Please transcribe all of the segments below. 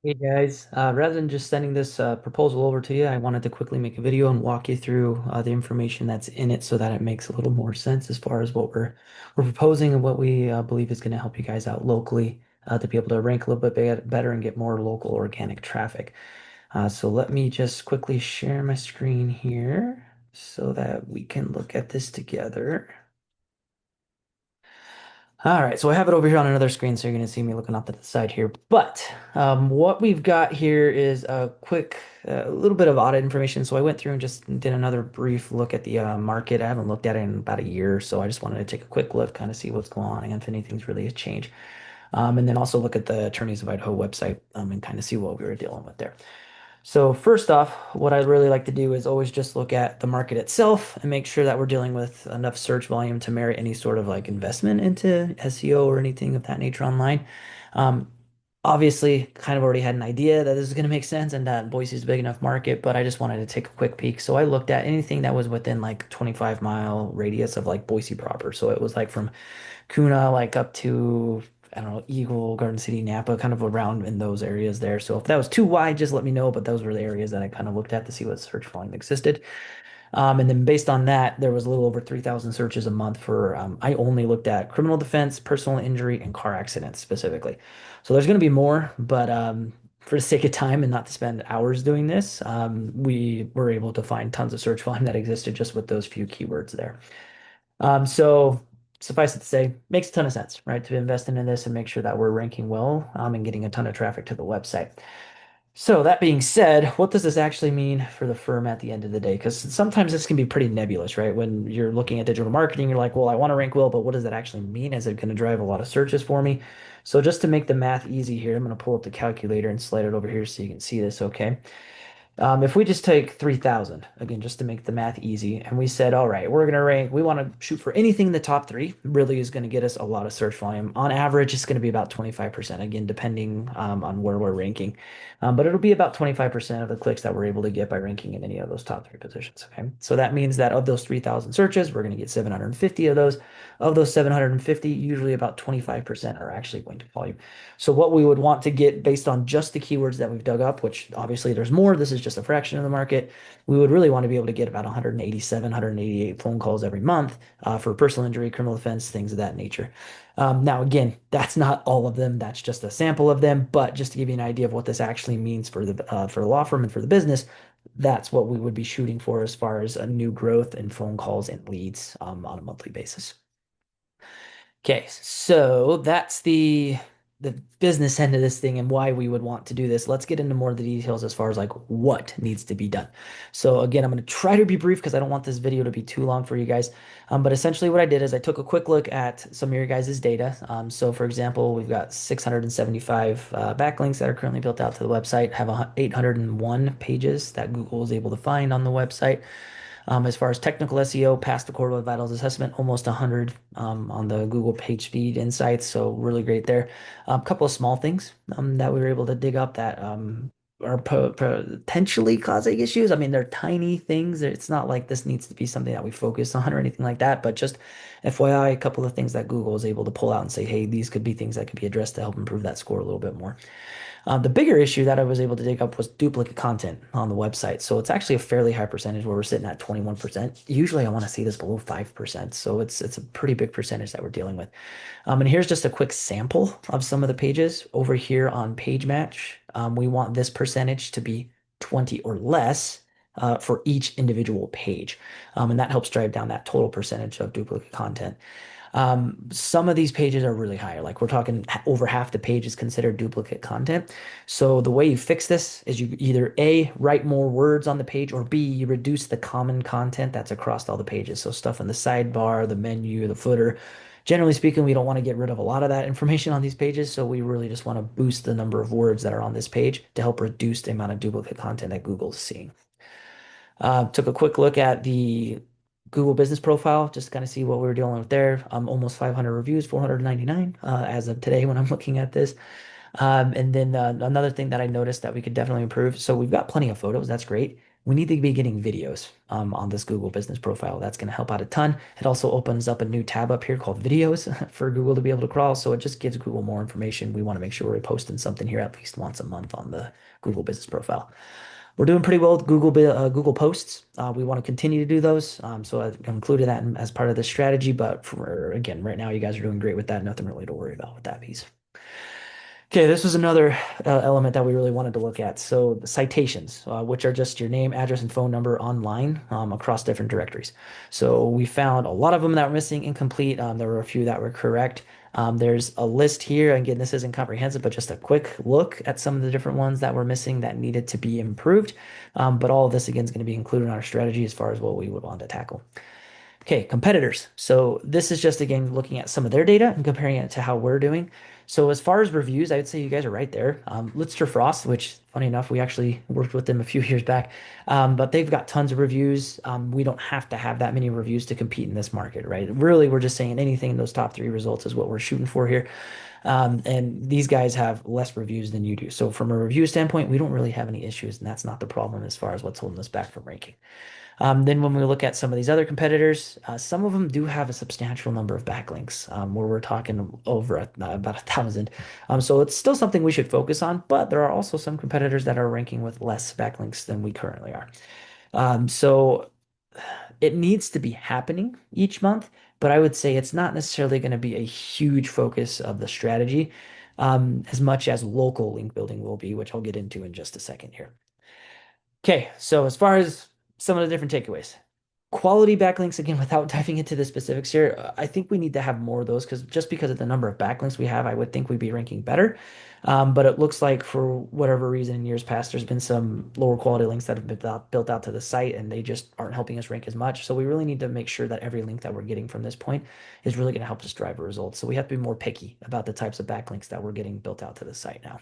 Hey guys, rather than just sending this proposal over to you, I wanted to quickly make a video and walk you through the information that's in it so that it makes a little more sense as far as what we're proposing and what we believe is going to help you guys out locally to be able to rank a little bit better and get more local organic traffic. So let me just quickly share my screen here so that we can look at this together. All right, so I have it over here on another screen, so you're going to see me looking off to the side here. But what we've got here is a quick, little bit of audit information. So I went through and just did another brief look at the market. I haven't looked at it in about a year, so I just wanted to take a quick look, kind of see what's going on and if anything's really a change. And then also look at the Attorneys of Idaho website and kind of see what we were dealing with there. So first off, what I really like to do is always just look at the market itself and make sure that we're dealing with enough search volume to merit any sort of like investment into SEO or anything of that nature online. Um, Obviously, kind of already had an idea that this is going to make sense and that Boise is a big enough market, but I just wanted to take a quick peek. So I looked at anything that was within like 25-mile radius of like Boise proper. So it was like from Kuna, like up to, I don't know, Eagle, Garden City, Napa, kind of around in those areas there. So if that was too wide, just let me know. But those were the areas that I kind of looked at to see what search volume existed. And then based on that, there was a little over 3,000 searches a month for, I only looked at criminal defense, personal injury, and car accidents specifically. So there's going to be more, but for the sake of time and not to spend hours doing this, we were able to find tons of search volume that existed just with those few keywords there. So suffice it to say, makes a ton of sense, right? To invest into this and make sure that we're ranking well, and getting a ton of traffic to the website. So that being said, what does this actually mean for the firm at the end of the day? Because sometimes this can be pretty nebulous, right? When you're looking at digital marketing, you're like, well, I want to rank well, but what does that actually mean? Is it going to drive a lot of searches for me? So just to make the math easy here, I'm going to pull up the calculator and slide it over here so you can see this, okay? If we just take 3,000, again, just to make the math easy, and we said, all right, we're going to rank, we want to shoot for anything in the top three, really is going to get us a lot of search volume. On average, it's going to be about 25%, again, depending on where we're ranking. But it'll be about 25% of the clicks that we're able to get by ranking in any of those top three positions. Okay. So that means that of those 3,000 searches, we're going to get 750 of those. Of those 750, usually about 25% are actually going to volume. So what we would want to get based on just the keywords that we've dug up, which obviously there's more, this is just a fraction of the market. We would really want to be able to get about 187, 188 phone calls every month for personal injury, criminal defense, things of that nature. Now, again, that's not all of them. That's just a sample of them. But just to give you an idea of what this actually means for the law firm and for the business, that's what we would be shooting for as far as a new growth in phone calls and leads on a monthly basis. Okay, so that's the business end of this thing and why we would want to do this. Let's get into more of the details as far as like what needs to be done. So again, I'm going to try to be brief because I don't want this video to be too long for you guys. But essentially what I did is I took a quick look at some of your guys' data. So for example, we've got 675 backlinks that are currently built out to the website, have 801 pages that Google is able to find on the website. As far as technical SEO, past the Core Web Vitals assessment, almost 100 on the Google page speed insights. So really great there. A couple of small things that we were able to dig up that are potentially causing issues. I mean, they're tiny things. It's not like this needs to be something that we focus on or anything like that, but just FYI, a couple of things that Google is able to pull out and say, hey, these could be things that could be addressed to help improve that score a little bit more. The bigger issue that I was able to dig up was duplicate content on the website. So it's actually a fairly high percentage where we're sitting at 21%. Usually I want to see this below 5%. So it's a pretty big percentage that we're dealing with. And here's just a quick sample of some of the pages over here on page match. We want this percentage to be 20 or less for each individual page. And that helps drive down that total percentage of duplicate content. Some of these pages are really high. Like we're talking over half the page is considered duplicate content. So the way you fix this is you either A, write more words on the page, or B, you reduce the common content that's across all the pages. So stuff in the sidebar, the menu, the footer. Generally speaking, we don't want to get rid of a lot of that information on these pages. So we really just want to boost the number of words that are on this page to help reduce the amount of duplicate content that Google's seeing. Took a quick look at the Google business profile just to kind of see what we were dealing with there. Almost 500 reviews, 499 as of today when I'm looking at this. And then another thing that I noticed that we could definitely improve. So we've got plenty of photos. That's great. we need to be getting videos on this Google business profile. That's going to help out a ton. It also opens up a new tab up here called videos for Google to be able to crawl. So it just gives Google more information. We want to make sure we're posting something here at least once a month on the Google business profile. We're doing pretty well with Google Posts. We want to continue to do those. So I've included that as part of the strategy. But for again, right now, you guys are doing great with that. Nothing really to worry about with that piece. Okay, this was another element that we really wanted to look at. So the citations, which are just your name, address, and phone number online across different directories. So we found a lot of them that were missing, incomplete. There were a few that were correct. There's a list here. Again, this isn't comprehensive, but just a quick look at some of the different ones that were missing that needed to be improved. But all of this, again, is going to be included in our strategy as far as what we would want to tackle. Okay, competitors. So this is just again looking at some of their data and comparing it to how we're doing. So as far as reviews, I would say you guys are right there. Lister Frost, which funny enough, we actually worked with them a few years back, but they've got tons of reviews. We don't have to have that many reviews to compete in this market, right? Really, we're just saying anything in those top three results is what we're shooting for here. And these guys have less reviews than you do. So from a review standpoint, we don't really have any issues, and that's not the problem as far as what's holding us back from ranking. Then when we look at some of these other competitors, some of them do have a substantial number of backlinks, where we're talking over about 1,000. So it's still something we should focus on, but there are also some competitors that are ranking with less backlinks than we currently are. So it needs to be happening each month, but I would say it's not necessarily going to be a huge focus of the strategy, as much as local link building will be, which I'll get into in just a second here. Okay, so as far as some of the different takeaways, quality backlinks, again, without diving into the specifics here, I think we need to have more of those because just because of the number of backlinks we have, I would think we'd be ranking better. But it looks like for whatever reason in years past, there's been some lower quality links that have been built out to the site and they just aren't helping us rank as much. So we really need to make sure that every link that we're getting from this point is really going to help us drive a result. So we have to be more picky about the types of backlinks that we're getting built out to the site now.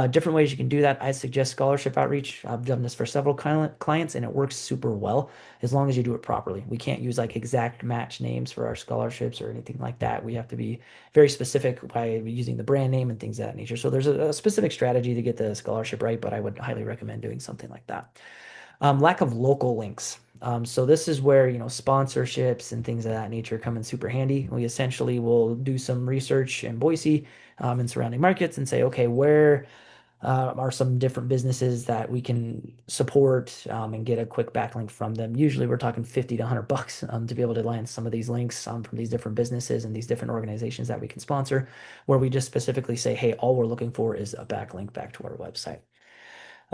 Different ways you can do that. I suggest scholarship outreach. I've done this for several clients and it works super well as long as you do it properly. We can't use like exact match names for our scholarships or anything like that. We have to be very specific by using the brand name and things of that nature. So there's a specific strategy to get the scholarship right, but I would highly recommend doing something like that. Lack of local links. So this is where, sponsorships and things of that nature come in super handy. We essentially will do some research in Boise, and surrounding markets and say, okay, where are some different businesses that we can support, and get a quick backlink from them. Usually we're talking 50 to 100 bucks to be able to land some of these links from these different businesses and these different organizations that we can sponsor, where we just specifically say, hey, all we're looking for is a backlink back to our website.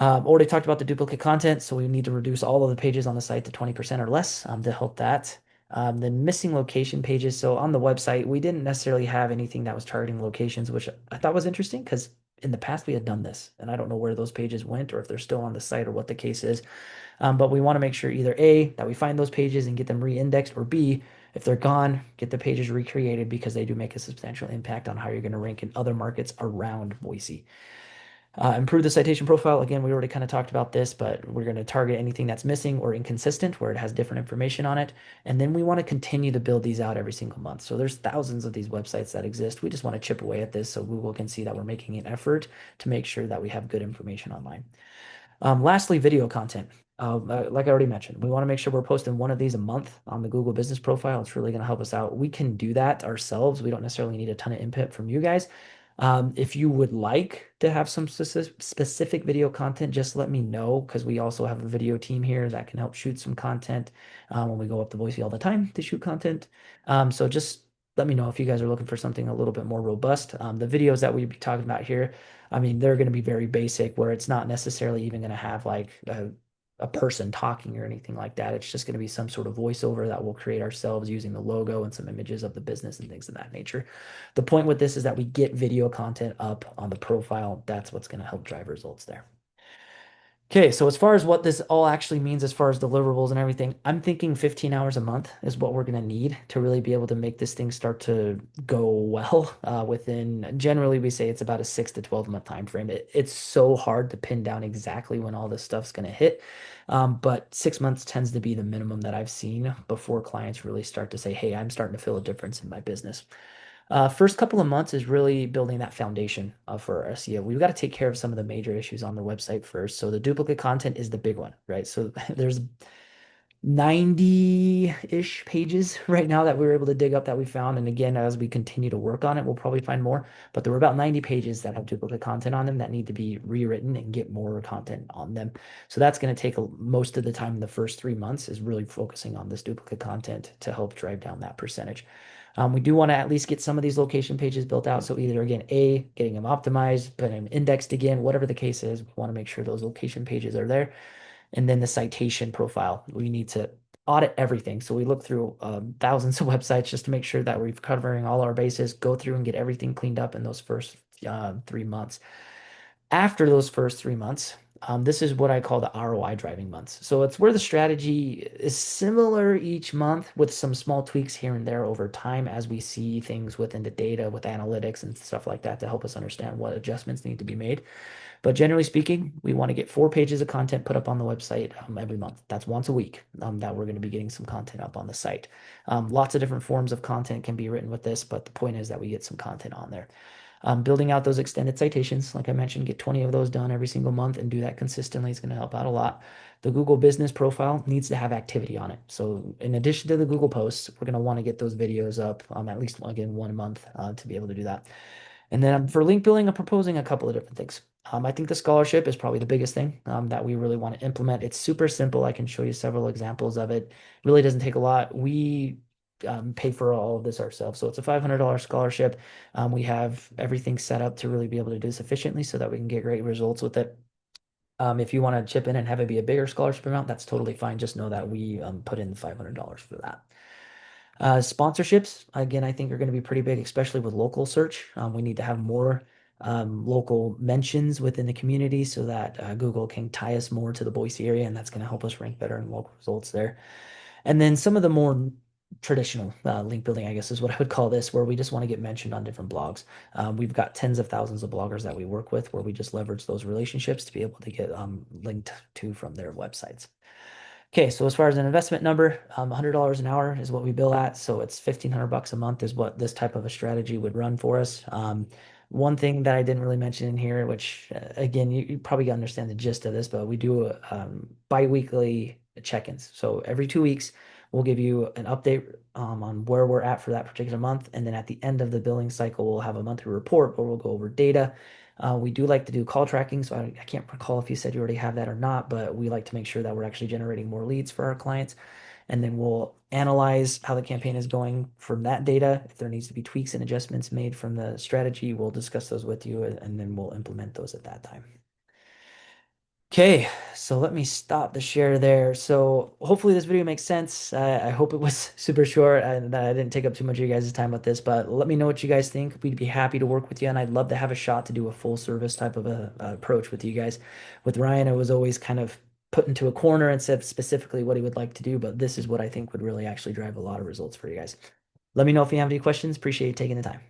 Already talked about the duplicate content, so we need to reduce all of the pages on the site to 20% or less to help that. Then missing location pages. So on the website, we didn't necessarily have anything that was targeting locations, which I thought was interesting because in the past we had done this, and I don't know where those pages went or if they're still on the site or what the case is. But we want to make sure either A, that we find those pages and get them re-indexed, or B, if they're gone, get the pages recreated because they do make a substantial impact on how you're going to rank in other markets around Boise. Improve the citation profile. Again, we already kind of talked about this, but we're going to target anything that's missing or inconsistent where it has different information on it. And then we want to continue to build these out every single month. So there's thousands of these websites that exist. We just want to chip away at this so Google can see that we're making an effort to make sure that we have good information online. Lastly, video content. Like I already mentioned, we want to make sure we're posting one of these a month on the Google business profile. It's really going to help us out. We can do that ourselves. We don't necessarily need a ton of input from you guys. If you would like to have some specific video content, just let me know because we also have a video team here that can help shoot some content when we go up to Boise all the time to shoot content. So just let me know if you guys are looking for something a little bit more robust. The videos that we'd be talking about here, I mean, they're going to be very basic where it's not necessarily even going to have like a person talking or anything like that. It's just going to be some sort of voiceover that we'll create ourselves using the logo and some images of the business and things of that nature. The point with this is that we get video content up on the profile. That's what's going to help drive results there. Okay, so as far as what this all actually means as far as deliverables and everything, I'm thinking 15 hours a month is what we're going to need to really be able to make this thing start to go well. Within generally we say it's about a 6 to 12 month time frame. It's so hard to pin down exactly when all this stuff's going to hit. But 6 months tends to be the minimum that I've seen before clients really start to say, hey, I'm starting to feel a difference in my business. First couple of months is really building that foundation for our SEO. We've got to take care of some of the major issues on the website first. So the duplicate content is the big one, right? So there's 90-ish pages right now that we were able to dig up that we found. And again, as we continue to work on it, we'll probably find more. But there were about 90 pages that have duplicate content on them that need to be rewritten and get more content on them. So that's going to take most of the time in the first 3 months is really focusing on this duplicate content to help drive down that percentage. We do want to at least get some of these location pages built out. So either again, getting them optimized, putting them indexed again, whatever the case is, we want to make sure those location pages are there. And then the citation profile, we need to audit everything. So we look through thousands of websites just to make sure that we're covering all our bases, go through and get everything cleaned up in those first 3 months. After those first 3 months, this is what I call the ROI driving months. So it's where the strategy is similar each month with some small tweaks here and there over time as we see things within the data with analytics and stuff like that to help us understand what adjustments need to be made. But generally speaking, we want to get 4 pages of content put up on the website every month. That's once a week that we're going to be getting some content up on the site. Lots of different forms of content can be written with this, but the point is that we get some content on there. Building out those extended citations, like I mentioned, get 20 of those done every single month and do that consistently is going to help out a lot. The Google business profile needs to have activity on it. So in addition to the Google posts, we're going to want to get those videos up at least again 1 month to be able to do that. And then for link building, I'm proposing a couple of different things. I think the scholarship is probably the biggest thing that we really want to implement. It's super simple. I can show you several examples of it. Really doesn't take a lot. We pay for all of this ourselves. So it's a $500 scholarship. We have everything set up to really be able to do this efficiently so that we can get great results with it. If you want to chip in and have it be a bigger scholarship amount, that's totally fine. Just know that we put in the $500 for that. Sponsorships, again, I think are going to be pretty big, especially with local search. We need to have more local mentions within the community so that Google can tie us more to the Boise area, and that's going to help us rank better in local results there. And then some of the more traditional link building, I guess, is what I would call this, where we just want to get mentioned on different blogs. We've got tens of thousands of bloggers that we work with where we just leverage those relationships to be able to get linked to from their websites. Okay, so as far as an investment number, $100 an hour is what we bill at. So it's 1,500 bucks a month is what this type of a strategy would run for us. One thing that I didn't really mention in here, which again, you probably understand the gist of this, but we do bi-weekly check-ins. So every 2 weeks, we'll give you an update on where we're at for that particular month. And then at the end of the billing cycle, we'll have a monthly report where we'll go over data. We do like to do call tracking, so I can't recall if you said you already have that or not, but we like to make sure that we're actually generating more leads for our clients. And then we'll analyze how the campaign is going from that data. If there needs to be tweaks and adjustments made from the strategy, we'll discuss those with you and then we'll implement those at that time. Okay, so let me stop the share there. So hopefully this video makes sense. I hope it was super short and that I didn't take up too much of you guys' time with this, but let me know what you guys think. We'd be happy to work with you, and I'd love to have a shot to do a full service type of a approach with you guys. With Ryan, it was always kind of put into a corner and said specifically what he would like to do, but this is what I think would really actually drive a lot of results for you guys. Let me know if you have any questions. Appreciate you taking the time.